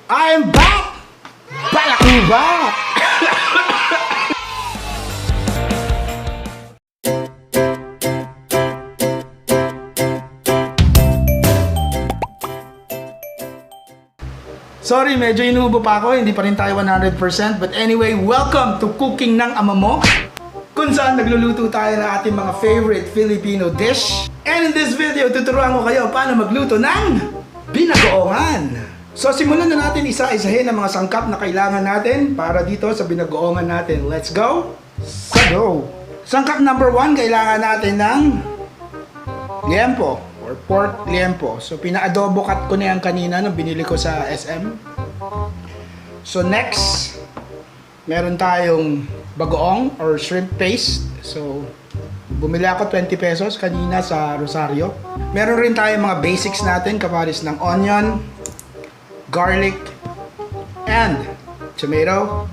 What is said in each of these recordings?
I'm back! Balakuba! Sorry, medyo inuubo pa ako. Hindi pa rin tayo 100%. But anyway, welcome to Cooking ng Ama Mo, kung saan nagluluto tayo ng ating mga favorite Filipino dish. And in this video, tuturuan ko kayo paano magluto ng binagoongan. So simulan na natin isa-isahin ang mga sangkap na kailangan natin para dito sa binagoongan natin. Let's go! So go! Sangkap number 1, kailangan natin ng liempo or pork liempo. So pina-adobo cut ko na yan kanina nung binili ko sa SM. So next, meron tayong bagoong or shrimp paste. So bumili ako 20 pesos kanina sa Rosario. Meron rin tayong mga basics natin, kapares ng onion, garlic, and tomato.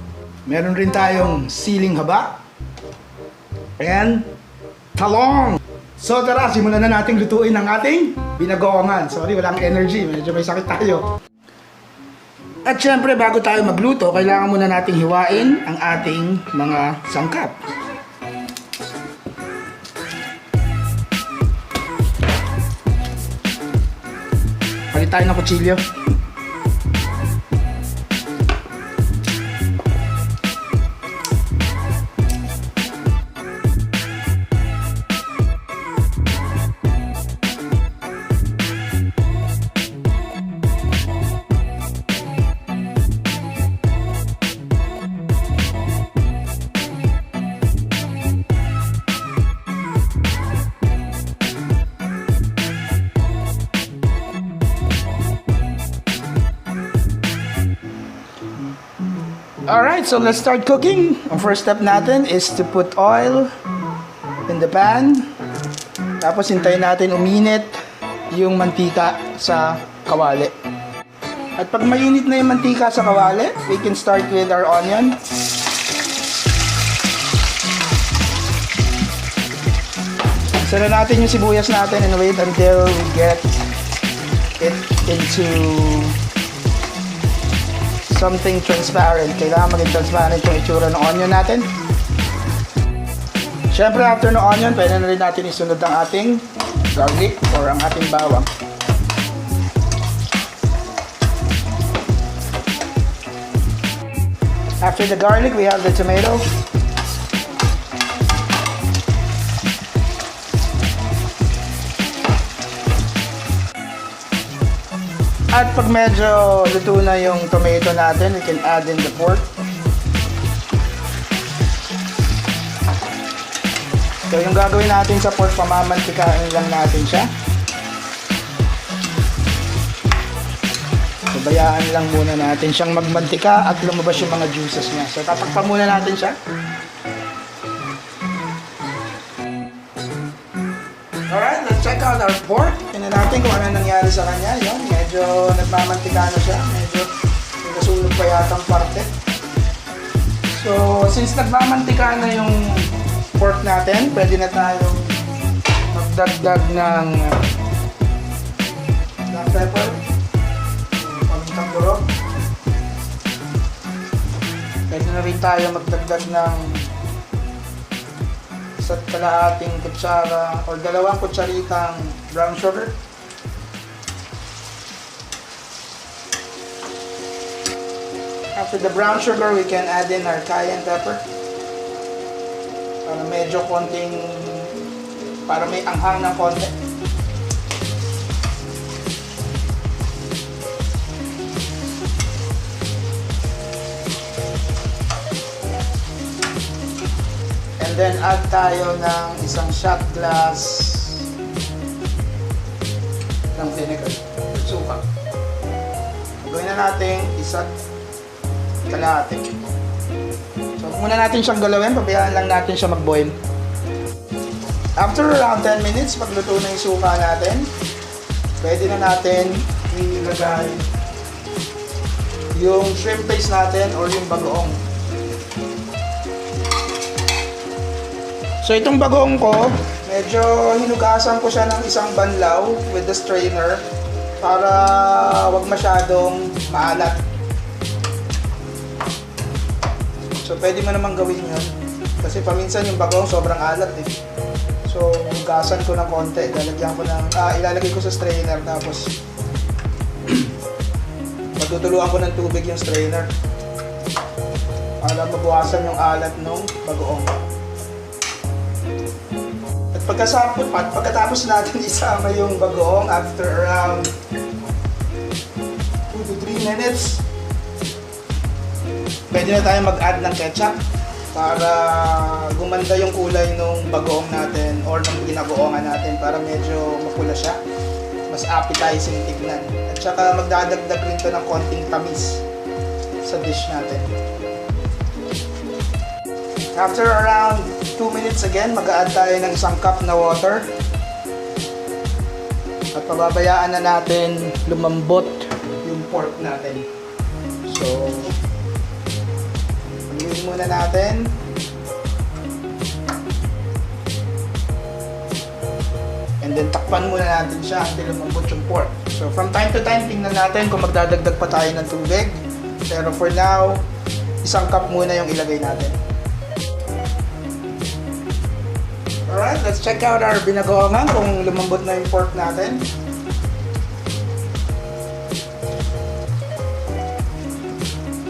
Meron rin tayong siling haba and talong. So tara, simulan na natin lutuin ang ating binagoongan. Sorry, walang energy. Medyo may sakit tayo. At syempre, bago tayo magluto, kailangan muna nating hiwain ang ating mga sangkap. Palit tayo ng kutsilyo. Alright, so let's start cooking. Ang first step natin is to put oil in the pan. Tapos hintayin natin uminit yung mantika sa kawali. At pag mainit na yung mantika sa kawali, we can start with our onion. Sala natin yung sibuyas natin and wait until we get it into something transparent. Kailangan maging transparent yung itsura ng onion natin. Siyempre, after ng onion, pwede na rin natin isunod ang ating garlic or ang ating bawang. After the garlic, we have the tomato. At pag medyo luto na yung tomato natin, we can add in the pork. So yung gagawin natin sa pork, pamamantikain lang natin siya. So bayaan lang muna natin siyang magmantika at lumabas yung mga juices niya. So tatakpan muna natin siya. Alright, let's check out our pork. Tingnan natin kung ano nangyari sa kanya. Yun, medyo nagmamantika na siya. Medyo nasunog pa yata ang parte. So, since nagmamantika na yung pork natin, pwede na tayong magdagdag ng black pepper, pamintang burok. Pwede na rin tayo magdagdag ng isa't kalahating kutsara o 2 kutsaritang brown sugar. After the brown sugar, we can add in our cayenne pepper. Para medyo konting, para may anghang ng konti. And then add tayo ng isang shot glass ng vinegar, suka. Gawin na natin isa't kalahati. So muna natin siyang galawin, pabayaan lang natin siya mag-boil. After around 10 minutes, pagluto na yung suka natin, pwede na natin ilagay yung shrimp paste natin or yung bagoong. So itong bagoong ko, medyo hinugasan ko siya ng isang banlaw with the strainer para wag masyadong maalat. So pwede mo naman gawin yun. Kasi paminsan yung bagoong sobrang alat eh. So hugasan ko ng konti. Ilalagay ko sa strainer tapos matutuluan ko ng tubig yung strainer para mabawasan yung alat ng bagoong. At pagkatapos natin isama yung bagoong after around 2 to 3 minutes, pwede na tayo mag-add ng ketchup para gumanda yung kulay ng bagoong natin or ng ginagoongan natin para medyo mapula siya. Mas appetizing tignan. At saka magdadagdag rin ito ng konting tamis sa dish natin. After around 2 minutes again, mag-add tayo ng 1 cup na water. At pababayaan na natin lumambot yung pork natin. So, haluin muna natin. And then takpan muna natin siya until lumambot yung pork. So from time to time, tingnan natin kung magdadagdag pa tayo ng tubig. Pero for now, 1 cup muna yung ilagay natin. Alright, let's check out our binagoongan kung lumambot na yung pork natin.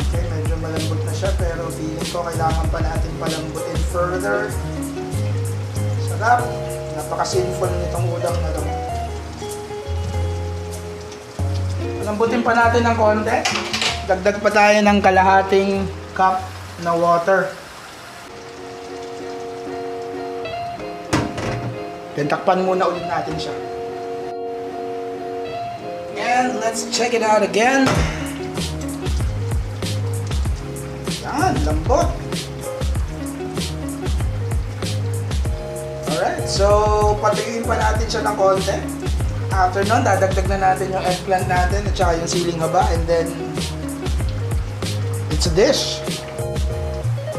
Okay, medyo malambot na siya pero feeling ko kailangan pa natin palambutin further. Sarap! Napaka-sinful nitong ulam na to. Lambutin pa natin ng konti. Dagdag pa tayo ng kalahating cup na water. Then takpan muna ulit natin siya. And let's check it out again. Yan, lambot. Alright, so patuyuin pa natin siya ng konti. After nun, dadagdag na natin yung eggplant natin at saka yung siling haba and then it's a dish.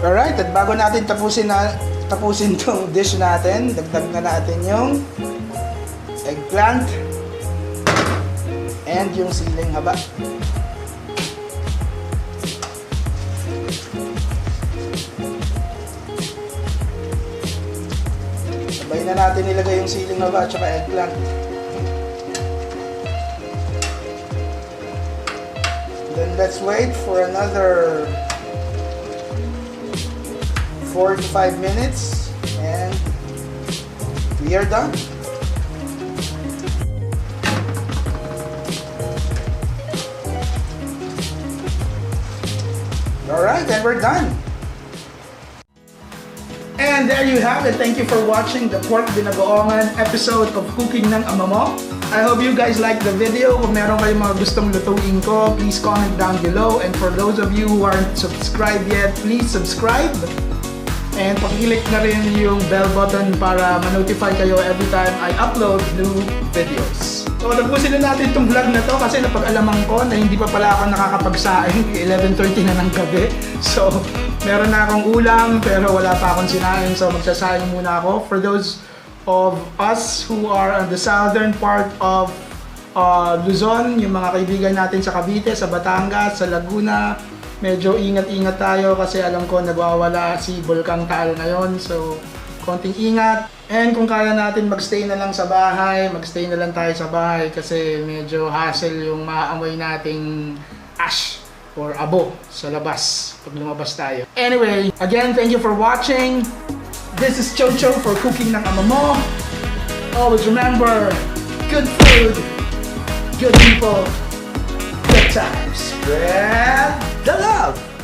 Alright, at bago natin tapusin tong dish natin, dagdag na natin yung eggplant and yung siling haba. Sabay na natin ilagay yung siling haba at saka eggplant. Then let's wait for another 4 to 5 minutes and we are done. Alright, and we're done. And there you have it. Thank you for watching the Pork Binagoongan episode of Cooking ng Ama Mo. I hope you guys liked the video. Kung meron kayong mga gustong lutuin ko, please comment down below. And for those of you who aren't subscribed yet, please subscribe. And pakiclick na rin yung bell button para ma-notify kayo every time I upload new videos. So tapusin na natin itong vlog na to kasi napag-alaman ko na hindi pa pala ako nakakapagsaing. 11:30 na ng gabi. So meron na akong ulam pero wala pa akong sinain. So magsasaing muna ako. For those of us who are on the southern part of Luzon, yung mga kaibigan natin sa Cavite, sa Batangas, sa Laguna, medyo ingat-ingat tayo kasi alam ko nagwawala si Bulkang Taal ngayon. So, konting ingat. And kung kaya natin magstay na lang sa bahay, magstay na lang tayo sa bahay kasi medyo hassle yung maaamoy nating ash or abo sa labas pag lumabas tayo. Anyway, again, thank you for watching. This is Chocho for Cooking ng Ama Mo. Always remember, good food, good people, good times. Spread the love!